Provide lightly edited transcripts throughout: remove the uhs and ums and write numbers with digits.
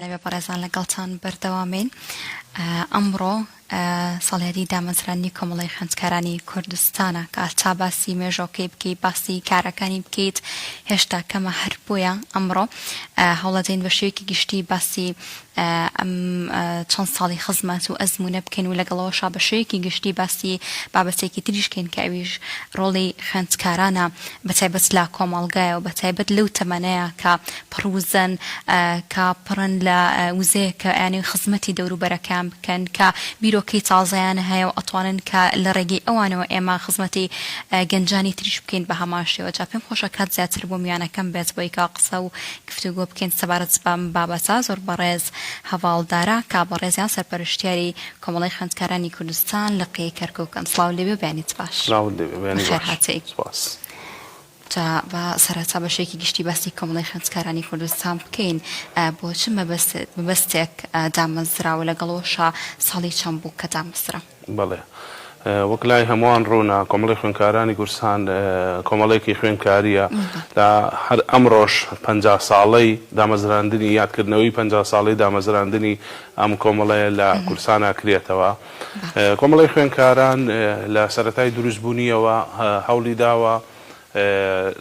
لەبێ بەڕێزان لەگەڵتان بەردەوامین ئەمڕۆ ساڵیادی دامەزرانی کۆمەڵی خوێندکارانی کوردستانە کە تا باسی مێژۆکەی بکەیت باسی کارەکانی بکەیت هێشتا کەمە هەر بۆیە ئەمڕۆ هەوڵەدەین بە شێوەیەکی گشتی باسی ئەم چەند ساڵی خزمەت و ئەزمونە بکەین و لەگەڵەوەشا بە شێوەیەکی گشتی باسی بابەتێکی تریشکەین کە ئەویش ڕۆڵی خوێندکارانە بەتایبەت لا کۆمەڵگایە و بەتایبەت لەو تەمەنەیە کە پڕوزن کە پڕن لە وزەیە کە یانی خزمەتی دەوروبەرەکان بکەن کە بیرۆکەی تازەیان هەیە و ئەتوانن کە لە ڕێگەی ئەوانەوە ئێمە خزمەتی گەنجانی تریش بکەین بە هەمان شێوە جا پێم خۆشە کات زیاتر بۆ میوانەکەم بێت بۆی کا قسە و گفتوگۆ بکەین سەبارەت بەم بابەتە زۆر بەڕێز هەواڵدارە کا بەڕێزیان سەرپەرشتیاری کۆمەڵی خوێندکارانی کوردستان لە قەیەی کەرکووکەن سڵاو لێبێ بەیانیت باش خێر هاتەی تا بە سەرەتا بەشێکی گشتی باسی کۆمەڵی خوێندکارانی کوردستان بکەین بۆ چ مەبەستێک دامەزراوە لەگەڵەوەشا ساڵی چەند بوو کە دامەزرا بەڵێ وەک لای هەمووان ڕوونا کۆمەڵی خوێندکارانی کوردستان کۆمەڵێکی خوێندکاریە لە هەر ئەمڕۆژ 50 ساڵەی دامەزراندنی یادکردنەوەی 50 ساڵەی دامەزراندنی ئەم کۆمەڵەیە لە کوردستانە کرێتەوە کۆمەڵی خوێندکاران لە سەرەتای دروستبوونیەوە هەوڵی داوە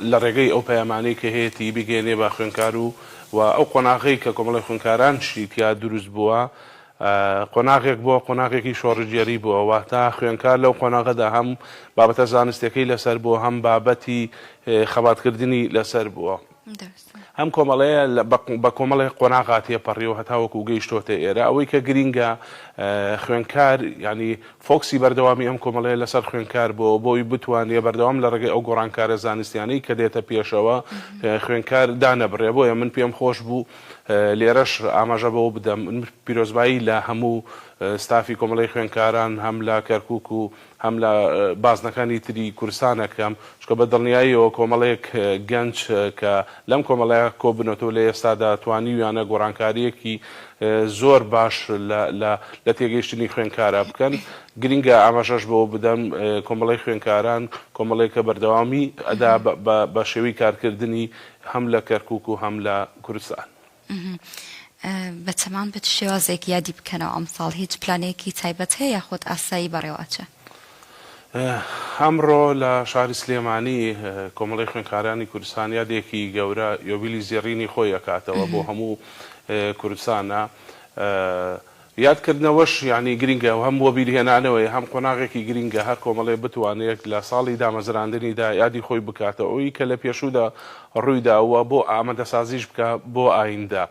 لە ڕێگەی ئەو پەیامانەی کە هەیەی بگەێنێ بە خوێندکار و ئەو قۆناغەی کە کۆمەڵی خوێندکارانشی تیا دروست بووە قۆناغێک بووە قۆناغێکی شۆڕژێری بووەوە تا خوێندکار لەو قۆناغەدا هەم بابەتە زانستیەکەی لەسەر بووە هەم بابەتی خەباتکردنی لەسەر بووە هەم کۆمەڵەیە بە کۆمەڵی قۆناغاتیە پەڕیەوە هەتاوەکو گەیشتۆتە ئێرە ئەوەی کە گرینگە خوێندکار ینی فۆکسی بەردەوامی ئەم کۆمەڵەیە لەسەر خوێندکار بۆ بۆی بتوانێ بەردەوام لە ڕێگەی ئەو گۆڕانکارە زانستیانەی کە دێتە پێشەوە خوێندکار دانەبڕێ بۆیە من پێم خۆش بوو لێرەش ئاماژە بەوە بدەم پیرۆزبایی لە هەموو ستافی کۆمەڵی خوێندکاران هەم لە کەرکووک و هەم لە بازنەکانی تری کوردستانەکەم چکە بە دڵنیاییەوە کۆمەڵەیەک گەنج کە لەم کۆمەڵەیە کۆبنەوە لە ئێستادا توانیویانە گۆڕانکاریەکی زۆر باش لە تێگەیشتنی خوێندکارە بکەن گرینگە ئاماژەش بەوە بدەم کۆمەڵی خوێندکاران کۆمەڵێکە بەردەوامی ئەدا بە شێوەی کارکردنی هەم لە کەرکووک و هەم لە کوردستان بە چەمان بە شێوازێک یادی بکەنەوە ئەم ساڵ هیچ پلانێکی تایبەت هەیە یاخۆت ئاسایی بەڕێوەچە ئەمڕۆ لە شاری سلێمانی کۆمەڵی خوێندکارانی کوردستان یادێکی گەورە یۆبیلی زێڕینی خۆی ئەکاتەوە بۆ هەموو کوردستانە یادکردنەوەش یعنی گرینگە و هەم بۆ بیرهێنانەوەی هەم قۆناغێکی گرینگە هەر کۆمەڵێ بتوانێت لە ساڵی دامەزراندنیدا یادی خۆی بکاتەوە ئەوی کە لە پێشوودا ڕوویداوە بۆ ئامادەسازیش بکە بۆ ئایندا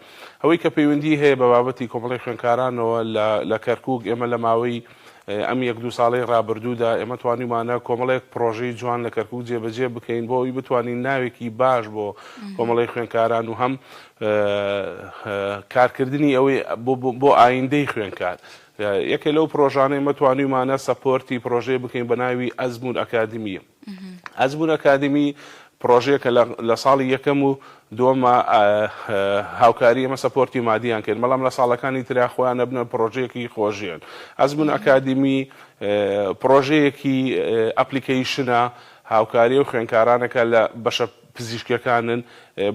ئەوەی کە پەیوەندی هەیە بە بابەتی کۆمەڵی خوێندکارانەوە لە کەرکووک ئێمە لە ماوەی ئەم 1-2 ساڵەی ڕابردوودا ئێمە توانیمانە کۆمەڵێک پرۆژەی جوان لە کەرکووک جێبەجێ بکەین بۆ ئەوی بتوانین ناوێکی باش بۆ کۆمەڵی خوێندکاران و هەم کارکردنی ئەوەی بۆ ئایندەی خوێندکار یەکێ لەو پرۆژانەی مەتوانیمانە سەپۆرتی پرۆژەی بکەین بە ناوی ئەزمون ئەکادمی ئەزمون ئەکادمی پرۆژەیەکە لە ساڵی یەکەم و دووەمە هاوکاری ئەمە سەپۆرتی مادیان کرد بەڵام لە ساڵەکانی تریا خۆیان نەبنە پرۆژەیەکی خۆشیێن ئەزمون ئەکادمی پرۆژەیەکی ئەپلیکیشنە هاوکاری و خوێندکارانەکە لە بەشە پزیشکەکانن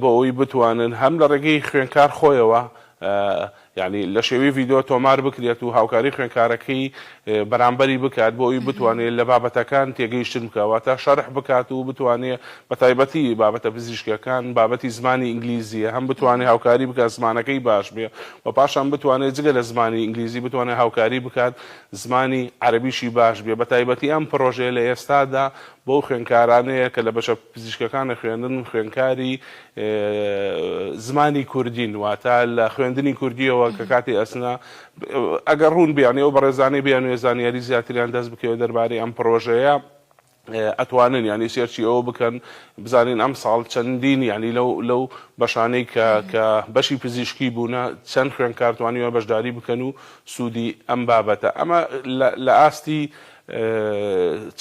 بۆ ئەوی بتوانن هەم لە ڕێگەی خوێندکار خۆیەوە یعنی لە شێوەی ڤیدۆ تۆمار بکرێت و هاوکاری خوێندکارەکەی بەرامبەری بکات بۆ ئەوی بتوانێت لە بابەتەکان تێگەیشتن بکەوە تا شەرح بکات و بتوانێت بە تایبەتی بابەتە پزیشکەکان بابەتی زمانی ئینگلیزیە هەم بتوانێت هاوکاری بکات زمانەکەی باش بێ و پاشان بتوانێت جگە لە زمانی ئینگلیزی بتوانێت هاوکاری بکات زمانی عەرەبیشی باش بێ بە تایبەتی ئەم پرۆژەیە لە ئێستادا بۆ خوێندکارانەیە کە لە بەشە پزیشکەکانە خوێندن خوێندکاری زمانی کوردین واتە لە خوێندنی کوردیەوە کە کاتی ئەسنا ئەگەر ڕوون بیانێ و بەڕێزانەی بیانوێ زانیاری زیاتریان دەست بکەوە دەربارەی ئەم پرۆژەیە ئەتوانن ینی سێرچی ئەوە بکەن بزانین ئەم ساڵ چەندین ینی لەو بەشانەی کە بەشی پزیشکی بوونە چەند خوێندکار توانیوە بەشداری بکەن و سوودی ئەم بابەتە ئەمە لە ئاستی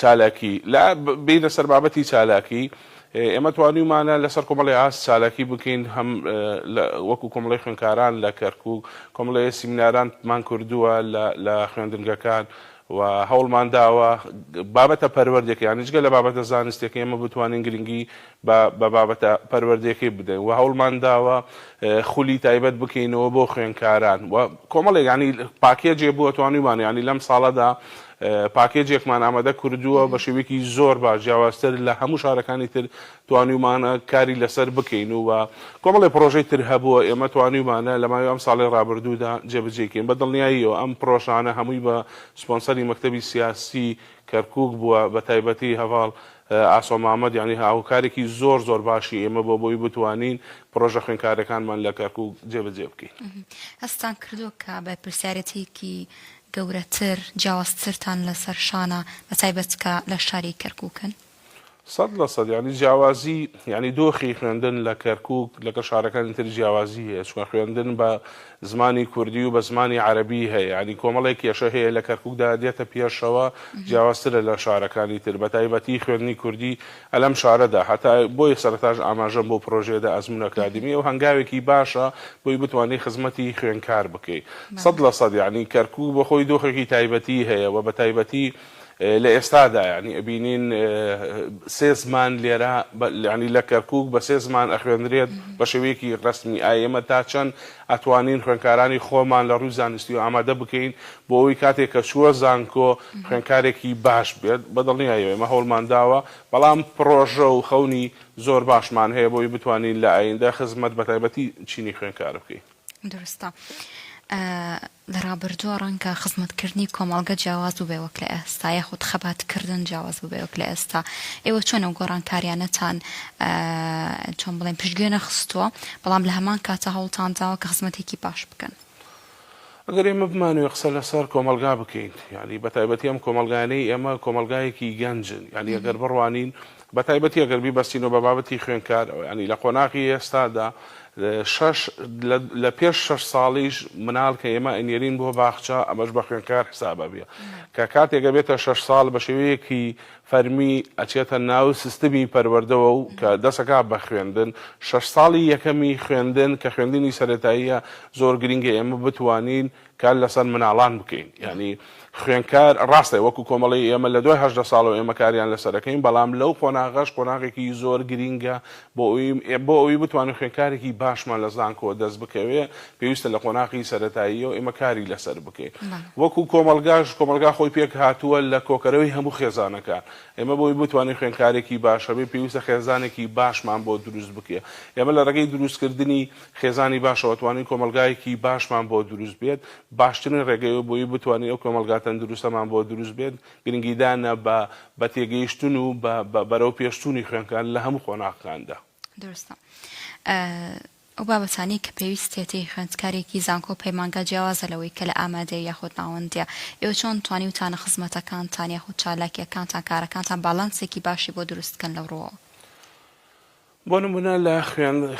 چالاکی بینە سەر بابەتی چالاکی ئێمە توانیمانە لەسەر کۆمەڵی ئاست چالاکی بکەین هەم وەکو کۆمەڵی خوێندکاران لە کەرکووک کۆمەڵی سیمینارانمان کردووە لە خوێندنگەکان و هەوڵمان داوە بابەتە پەروەردەکە یانی جگە لە بابەتە زانستیەکە ئێمە بتوانین گرنگی بە بابەتە پەروەردەکەی بدەین و هەوڵمان داوە خولی تایبەت بکەینەوە بۆ خوێندکاران و کۆمەڵێک ینی پاکێجێ بووە توانیمان ینی لەم ساڵەدا پاکێجێکمان ئامادە کردووە بە شێوەیەکی زۆر باش جیاوازتر لە هەموو شارەکانی تر توانیمانە کاری لەسەر بکەین و کۆمەڵی پرۆژەی تر هەبووە ئێمە توانیمانە لە ماوەی ئەم ساڵی ڕابردوودا جێبەجێکەین بە دڵنیاییەوە ئەم پرۆژانە هەمووی بە سپۆنسەری مەکتەبی سیاسی کەرکووک بووە بە تایبەتی هەواڵ ئاسۆ مامەد یعنی هاوکارێکی زۆر زۆر باشی ئێمە بۆ بۆی بتوانین پرۆژە خوێندکارەکانمان لە کەرکووک جێبەجێ بکەین. هەستان کردووە کە بە پرسیارەتێکی گەورەتر جیاوازترتان لەسەر شانە بە تایبەت کە لە شاری کەرکووکن؟ 100% ینی جیاوازی ینی دۆخی خوێندن لە کەرکووک لەگەڵ شارەکانی تر جیاوازی هەیە چونکە خوێندن بە زمانی کوردی و بە زمانی عەرەبی هەیە ینی کۆمەڵێک کێشە هەیە لە کەرکووکدا دێتە پێشەوە جیاوازترە لە شارەکانی تر بە تایبەتی خوێندنی کوردی ئەلەم شارەدا هەتا بۆی سەرەتاش ئاماژەم بۆ پرۆژێدا ئەزمون ئەکادمی و هەنگاوێکی باشە بۆی بتوانێت خزمەتی خوێندکار بکەیت 100% ینی کەرکووک بە خۆی دۆخێکی تایبەتی هەیە و بە تایبەتی لە ئێستادا ینی ئەبینین 3 زمان لێرە ینی لە کەرکووک بە 3 زمان ئەخوێنرێت بە شێوەیەکی ڕستمی ئێمە تا چەند ئەتوانین خوێندکارانی خۆمان لە ڕووی زانستی و ئامادە بکەین بۆ ئەوی کاتێک کە چووە زانکۆ خوێندکارێکی باش بێت بەدڵنیایەوە ئێمە هەوڵمان داوە بەڵام پرۆژە و خەونی زۆر باشمان هەیە بۆی بتوانین لە ئایندە خزمەت بە تایبەتی چینی خوێندکار بکەین. درستە. لە ڕابردووە ڕەنگە خزمەتکردنی کۆمەڵگە جیاواز بوو بێ وەک لە ئێستا یاخود خەباتکردن جیاواز بوو بێ وەک لە ئێستا ئێوە چۆن ئەو گۆڕانکاریانەتان چۆن بڵێن پشتگوێ نەخستووە بەڵام لە هەمان کاتە هەوڵتان داوە کە خزمەتێکی باش بکەن؟ ئەگەر ئێمە بمانوێ قسە لەسەر کۆمەلگا بکەین ینی بە تایبەتی ئەم کۆمەلگانەی ئێمە کۆمەلگایەکی گەنجن ینی ئەگەر بڕوانین بە تایبەتی ئەگەر بیبەستینەوە بە بابەتی خوێندکار ینی لە قۆناغی ئێستادا لە پێش 6 ساڵیش مناڵ کە ئێمە ئەنێرین بۆ باخچە ئەمەش بە خوێندکار حسابە بێ کە کاتێکە بێتە 6 ساڵ بە شێوەیەکی فەرمی ئەچێتە ناو سیستمی پەروەردەوە و کە دەسەکا بە خوێندن 6 ساڵی یەکەمی خوێندن کە خوێندنی سەرەتاییە زۆر گرنگە ئێمە بتوانین کار لەسەر مناڵان بکەین ینی خوێندکار ڕاستە وەکو کۆمەڵی ئێمە لە دوای 18 ساڵەوە ئێمە کاریان لەسەرەکەین بەڵام لەو قۆناغەش قۆناغێکی زۆر گرینگە بۆ ئەوی بتوانین خوێندکارێکی باشمان لە زانکۆ دەست بکەوێ پێویستە لە قۆناغی سەرەتاییەوە ئێمە کاری لەسەر بکەین وەکو کۆمەلگا خۆی پێک هاتووە لە کۆکەرەوەی هەموو خێزانەکان ئێمە بۆی بتوانین خوێندکارێکی باشە بێ پێویستە خێزانێکی باشمان بۆ دروست بکێ ئێمە لە ڕێگەی دروستکردنی خێزانی باشەوە توانین کۆمەلگایەکی باشمان بۆ دروست بێت باشترین ڕێگەیەوە بۆی بتوانین ئەو کۆمەلگا دروستەمان بۆ دروست بێت گرنگیدانە بە تێگەیشتن و بەرەو پێشتونی خوێندکار لە هەموو قۆناغەکاندا. درستە. ئەو بابەتانی کە پێویستێتی خوێندکارێکی زانکۆ پەیمانگە جیاوازە لەوەی کە لە ئامادەی یاخود ناوەندیە ئێوە چۆن توانیوتانە خزمەتەکانتان یاخود چالاکیەکانتان کارەکانتان باڵانسێکی باشی بۆ دروستکەن لەڕۆوە؟ بۆ نمونە لە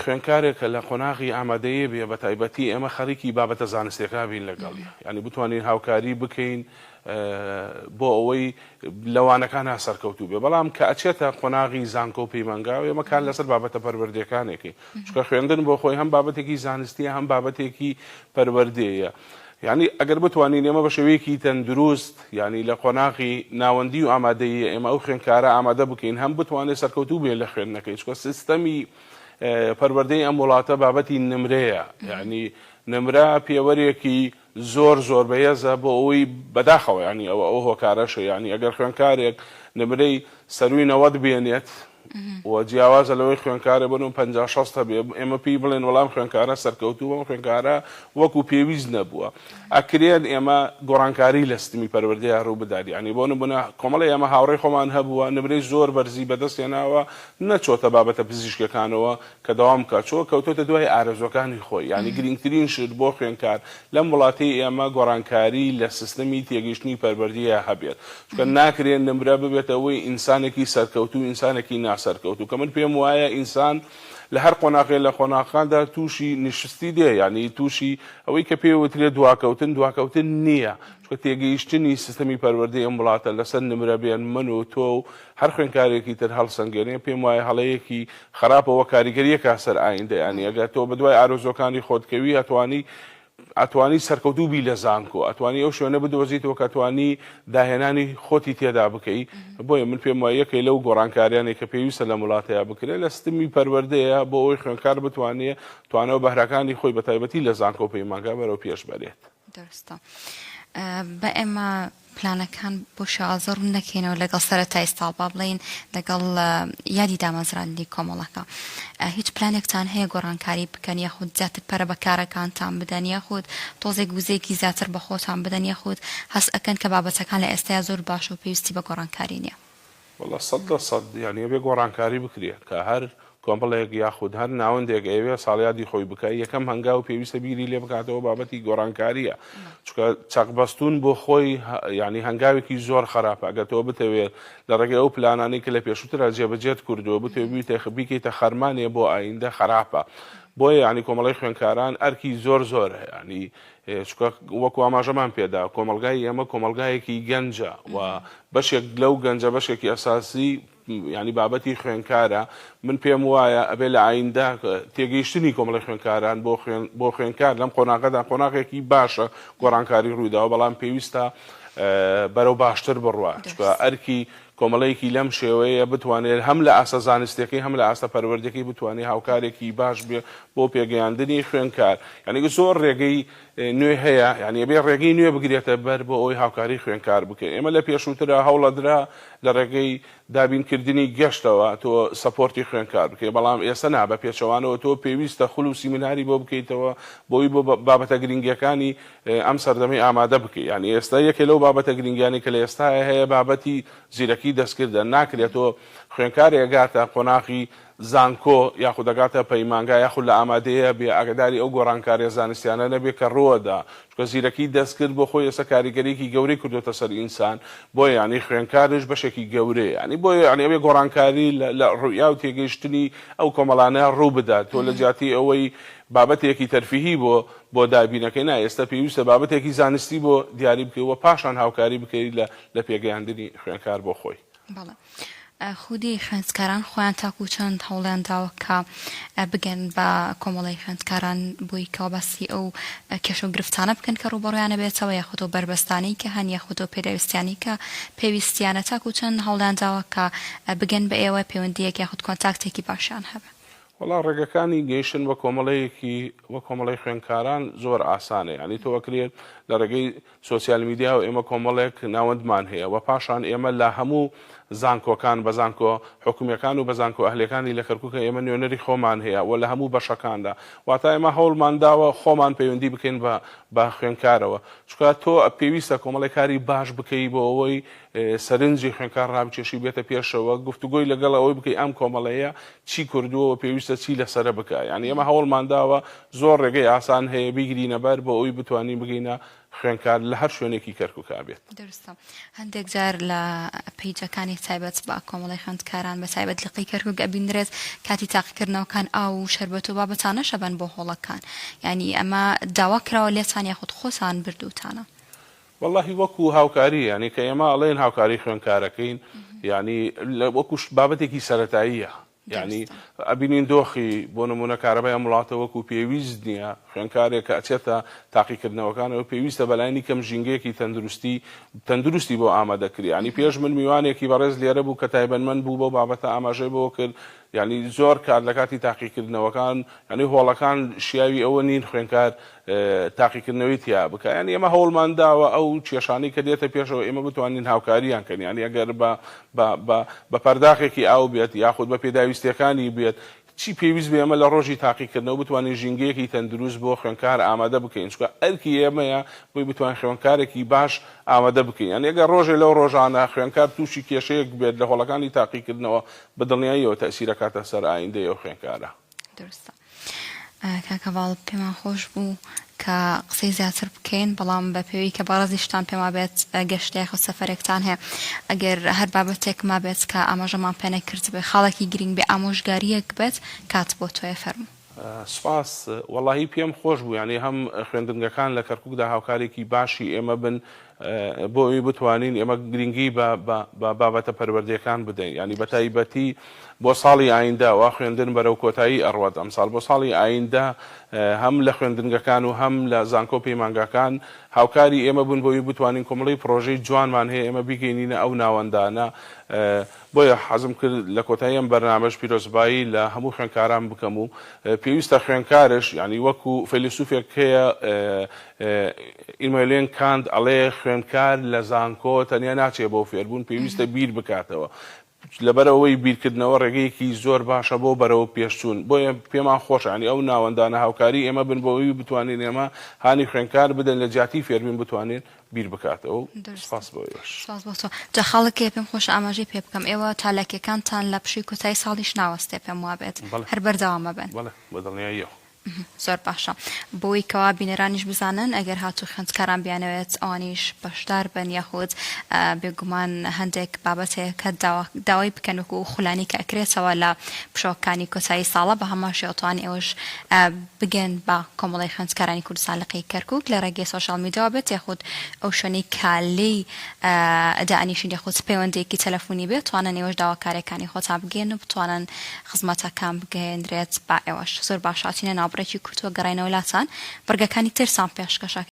خوێندکارێکە لە قۆناغی ئامادەیە بێ بە تایبەتی ئێمە خەریکی بابەتە زانستیەکە بین لەگەڵی ینی بتوانین هاوکاری بکەین بۆ ئەوەی لەوانەکان سەرکەوتوو بێ بەڵام کە ئەچێتە قۆناغی زانکۆ و پەیمانگا ئێمە کار لەسەر بابەتە پەروەردەکانێکی چونکە خوێندن بۆ خۆی هەم بابەتێکی زانستیە هەم بابەتێکی پەروەردەیە یعنی ئەگەر بتوانین ئێمە بە شێوەیەکی تەندروست ینی لە قۆناغی ناوەندی و ئامادەیە ئێمە ئەو خوێندکارە ئامادە بکەین هەم بتوانێت سەرکەوتوو بێن لە خوێندنەکەی چونکە سیستەمی پەروەردەی ئەم وڵاتە بابەتی نمرەیە یعنی نمرە پێوەرێکی زۆر بەهێزە بۆ ئەوەی بەداخەوە ینی ئەو هۆکارەشە ینی ئەگەر خوێندکارێک نمرەی سەروی 90 بێنێت و جیاوازە لەوەی خوێندکارە بن و 50-60 بێ ئێمە پێی بڵێن وەڵام خوێندکارە سەرکەوتوو بەم خوێندکارە وەکو پێویست نەبووە ئەکرێن ئێمە گۆڕانکاری لە سیستمی پەروەردەیە ڕوو بداری ینی بۆ نمونە کۆمەڵی ئێمە هاوڕێی خۆمان هەبووە نمرەی زۆر بەرزی بەدەستێناوە نەچۆتە بابەتە پزیشکەکانەوە کە دەوام بکات چۆ کەوتۆتە دوای ئارەزوەکانی خۆی ینی گرنگترین شت بۆ خوێندکار لەم وڵاتی ئێمە گۆڕانکاری لە سیستەمی تێگەیشتنی پەروەردەیە هەبێت چونکە ناکرێن نمرە ببێتەوەی ئینسانێکی سەرکەوتوو ئینسانێکی ناسەرکەوتوو کە من پێم وایە ئینسان لە هەر قۆناغێ لە قۆناغەکاندا تووشی نشستی دێ ینی تووشی ئەوەی کە پێوترێت دواکەوتن نییە چونکە تێگەیشتنی سیستەمی پەروەردەی ئەم وڵاتە لەسەر نمرە بێن من و تۆ و هەر خوێندکارێکی تر هەڵسەنگێنێ پێم وایە هەڵەیەکی خراپەوە کاریگەریەکە سەر ئایندە ینی ئەگەر تۆ بەدوای ئارۆزۆکانی خۆتکەوی ئەتوانی ئەتوانی سەرکەوتوبی لە زانکۆ ئەتوانی ئەو شوێنە بدۆزیتەوە کە ئەتوانی داهێنانی خۆتی تێدا بکەیت بۆیە من پێم وایە یەکەی لەو گۆڕانکاریانێک کە پێویستە لە وڵاتەیە بکرێت لە سیستمی پەروەردەیە بۆ ئەوی خوێندکار بتوانێت توانەوە بەهرەکانی خۆی بە تایبەتی لە زانکۆ پەیمانگا بەرەو پێش بەرێت. دەرستە بە ئێمە پلانەکان بۆ شازە ڕوون نەکەینەوە لەگەڵ سەرەتای ساڵ با بڵێن لەگەڵ یادی دامەزراندنی کۆمەڵەکە هیچ پلانێکتان هەیە گۆڕانکاری بکەن یاخود زیاتر پەرە بەکارەکانتان بدەن یاخود تۆزێک گوزەیەکی زیاتر بە خۆتان بدەن یاخود هەست ئەکەن کە بابەتەکان لە ئێستایا زۆر باش و پێویستی بە گۆڕانکاری نییە؟ وەڵا 100% یعنی بێ گۆڕانکاری بکرێت کە هەر کۆمپڵێک یاخود هەر ناوەندێک ئەوێ ساڵیادی خۆی بکە یەکەم هەنگاو پێویستە بیری لێ بکاتەوە بابەتی گۆڕانکاریە چکە چاقبەستون بۆ خۆی ینی هەنگاوێکی زۆر خراپە ئەگەر تۆ بتەوێت لە ڕێگەی ئەو پلانانەی کە لە پێشووترا جێبەجێت کردووە بتەوێت بیکەیتە خەرمانێ بۆ ئایندە خراپە بۆیە ینی کۆمەڵی خوێندکاران ئەرکی زۆر ینی وەکو ئاماژەمان پێدا کۆمەلگای ئێمە کۆمەلگایەکی گەنجە و بەشێک لەو گەنجە بەشێکی ئەساسی ینی بابەتی خوێندکارە من پێم وایە ئەبێ لە ئایندە تێگەیشتنی کۆمەڵی خوێندکاران بۆ خوێندکار لەم قۆناغەدا قۆناغێکی باشە گۆڕانکاری ڕوویداوە بەڵام پێویستە بەرەو باشتر بڕوە چکە ئەرکی کۆمەڵەیەکی لەم شێوەیە بتوانێت هەم لە ئاسە زانستیەکەی هەم لە ئاسە پەروەردەکەی بتوانێت هاوکارێکی باش بێ بۆ پێگەیاندنی خوێندکار یعنی زۆر ڕێگەی نوێ هەیە یعنی بێ ڕێگەی نوێ بگرێتە بەر بۆ ئەوی هاوکاری خوێندکار بکەین ئێمە لە پێشووترە هەوڵەدرا لە ڕێگەی دابینکردنی گەشتەوە تۆ سەپۆرتی خوێندکار بکەیت بەڵام ئێستا نا بە پێچەوانەوە تۆ پێویستە خول و سیمیناری بۆ بکەیتەوە بۆی بۆ بابەتە گرنگیەکانی ئەم سەردەمەی ئامادە بکەیت یعنی ئێستا یەکێ لەو بابەتە گرنگیانی کە لە ئێستا هەیە بابەتی زیرەکی دەستکردن ناکرێتەوە خوێندکارێک گاتە قۆناغی زانکۆ یاخود دەگاتە پەیمانگا یاخود لە ئامادەیە بێ ئاگداری ئەو گۆڕانکاریە زانستیانە نەبێت کە ڕۆدا چکە زیرەکی دەستکرد بۆ خۆی ئێستا کاریگەریەکی گەورەی کردوتە سەر ئینسان بۆیە ینی خوێندکارش بەشێکی گەورەیە ینی بۆیە ینی ئەوێ گۆڕانکاری لە ڕوویا و تێگەیشتنی ئەو کۆمەڵانە ڕوو بدات تۆ لە جیاتی ئەوەی بابەتێکی تەرفیهی بۆ دابینەکەی نا ئێستا پێویستە بابەتێکی زانستی بۆ دیاری بکەوە پاشان هاوکاری بکەیت لە پێگەیاندنی خوێندکار بۆ خۆی. خودی خوێندکاران خۆیان تاکو چەند هەوڵیان داوە کە بگەن بە کۆمەڵی خوێندکاران بۆی کابەسی ئەو کێشە و گرفتانە بکەن کە ڕوبەڕویانە بێتەوە یاخود و بربەستانەی کە هەن یاخود و پێدەویستیانی کە پێویستیانە تاکو چەند هەوڵیان داوە کە بگەن بە ئێوە پەیوەندیەک یاخود کۆنتاکتێکی باشیان هەبێت؟ وەڵا ڕێگەکانی گەیشتن بە کۆمەڵی خوێندکاران زۆر ئاسانە ینی تۆ وەکرێت لە ڕێگەی سۆسیال میدیا و ئێمە کۆمەڵێک ناوەندمان هەیە و پاشان ئێمە لە هەموو زانکۆکان بە زانکۆ حکومیەکان و بە زانکۆ ئەهلەکانی لە کەرکووکە ئێمە نوێنەری خۆمان هەیە و لە هەموو بەشەکاندا واتە ئێمە هەوڵمان داوە خۆمان پەیوەندی بکەین بە خوێندکارەوە چکە تۆ پێویستە کۆمەڵی کاری باش بکەی بۆ ئەوەی سەرنجی خوێندکار ڕابچێشی بێتە پێشەوە گفتوگۆی لەگەڵ ئەوەی بکەی ئەم کۆمەڵەیە چی کردووە پێویستە چی لەسەرە بکە یعنی ئێمە هەوڵمان داوە زۆر ڕێگەی ئاسان هەیە بیگرینە بەر بۆ ئەوی بتوانین بگەینە خوێندکار لە هەر شوێنێکی کەرکووکا بێت. دەرستە هەندێک جار لە پیجەکانی تایبەت بە کۆمەڵی خوێندکاران بە تایبەت لقی کەرکووک ئەبینرێت کاتی تاقیکردنەوەکان ئاو و شەربەت و بابەتانە شەبەن بۆ هۆڵەکان یعنی ئەمە داوا کراوە لێتان یاخود خۆتان بردووتانە؟ واللهی وەکو هاوکاری ینی کە ئێمە ئەڵێن هاوکاری خوێندکارەکەین ینی وەکو بابەتێکی سەرەتاییە یعنی ئەبینین دۆخی بۆ نمونە کارەبای ئەم وڵاتە وەکو پێویست نییە خوێندکارێک کە ئەچێتە تاقیکردنەوەکانەوە پێویستە بەلای کەم ژینگەیەکی تەندروستی بۆ ئامادەکری ینی پێش من میوانێکی بەڕێز لێرە بوو کە تایبەتمەند بوو بۆ بابەتە ئاماژەی بۆ کرد یعنی زۆر کار لە کاتی تاقیکردنەوەکان ینی هۆڵەکان شیاوی ئەوە نین خوێندکار تاقیکردنەوەی تیا بکە ینی ئێمە هەوڵمان داوە ئەو کێشانەی کە دێتە پێشەوە ئێمە بتوانین هاوکاریان کەین ینی ئەگەر بە پەرداخێکی ئاو بێت یاخود بە پێداویستیەکانی بێت چی پێویست بێ ئەمە لە ڕۆژی تاقیکردنەوە بتوانین ژینگەیەکی تەندروست بۆ خوێندکار ئامادە بکەین چکە ئەرکی ئێمەیە بۆی بتوانین خوێندکارێکی باش ئامادە بکەین یعنی ئەگەر ڕۆژێ لەو ڕۆژانە خوێندکار تووشی کێشەیەک بێت لە هۆڵەکانی تاقیکردنەوە بەدڵنیاییەوە تەئسیرە کاتە سەر ئایندەی ئەو خوێندکارە. دەرستە کاکەواڵ پێمان خۆش بوو کە قسەی زیاتر بکەین بەڵام بە پێوی کە بەڕازیشتان پێما بێت گەشتێک و سەفەرێکتان هەیە ئەگەر هەر بابەتێک ما بێت کە ئاماژەمان پێ نەکرد بێ خاڵێکی گرنگ بێ ئامۆژگاریەک بێت کات بۆ تۆیە فەرموو. سپاس وەڵاهی پێم خۆش بوو ینی هەم خوێندنگەکان لە کەرکووکدا هاوکارێکی باشی ئێمە بن بۆ ئەوی بتوانین ئێمە گرنگی بە بابەتە پەروەردەیەکان بدەین، ینی بە تایبەتی بۆ ساڵی ئایندا وا خوێندن بەرەو کۆتایی ئەڕوات ئەمساڵ بۆ ساڵی ئایندا هەم لە خوێندنگەکان و هەم لە زانکۆ پەیمانگاکان هاوکاری ئێمە بوون بۆی بتوانین کۆمەڵی پرۆژەی جوانمان هەیە ئێمە بیگەینینە ئەو ناوەندانە. بۆیە حەزم کرد لە کۆتایی ئەم بەرنامەش پیرۆزبایی لە هەموو خوێندکاران بکەم و پێویستە خوێندکارش ینی وەکو فەیلسوفێک هەیە ئیمەلێن کانت ئەڵێ خوێندکار لە زانکۆ تەنیا ناچێت بۆ فێربوون، پێویستە بیر بکاتەوە. لەبەرەوەی بیرکردنەوە ڕێگەیەکی زۆر باشە بۆ بەرەوە پێشچوون. بۆیە پێمان خۆشە ینی ئەو ناوەندانە هاوکاری ئێمە بن بۆەوەی بتوانین ئێمە هانی خوێندکار بدەن لە جیاتی فێربین بتوانین بیر بکاتەوە. سپاس بۆیەش. سپاس بۆ تۆ. جا خەڵکی پێم خۆشە ئاماژەی پێ بکەم ئێوە چالاکیەکانتان لە پشی کوتای ساڵیش ناوەستێ پێم وابێت هەر بەردەوامە بن. بەڵێ بەدڵنیاییەوە. زۆر باشە بۆی کەوا بینەرانیش بزانن ئەگەر هاتوو خوێندکاران بیانەوێت ئەوانیش بەشدار بن یاخود بێگومان هەندێک بابەت هەیە کە داوای بکەن وەکو خولانی کە ئەکرێتەوە لە پشۆکانی کۆتایی ساڵە بە هەماشی ئەوتوانی ئێوەش بگەن بە کۆمەڵی خوێندکارانی کوردستان لە قەی کەرکووک لە ڕێگەی سۆشیال میدیاوە بێت یاخود ئەو شوێنەی کالی دائنیشن یاخود پەیوەندێکی تەلەفۆنی بێت توانن ئێوەش داواکاریەکانی خۆتان بگەن و بتوانن خزمەتەکان بگەێنرێت با ئێوەش. زۆر باش هاتینە ناوبڕێکی کورتووە گەڕینەوە لاتان بەرگەکانی ترسان پێشکەشە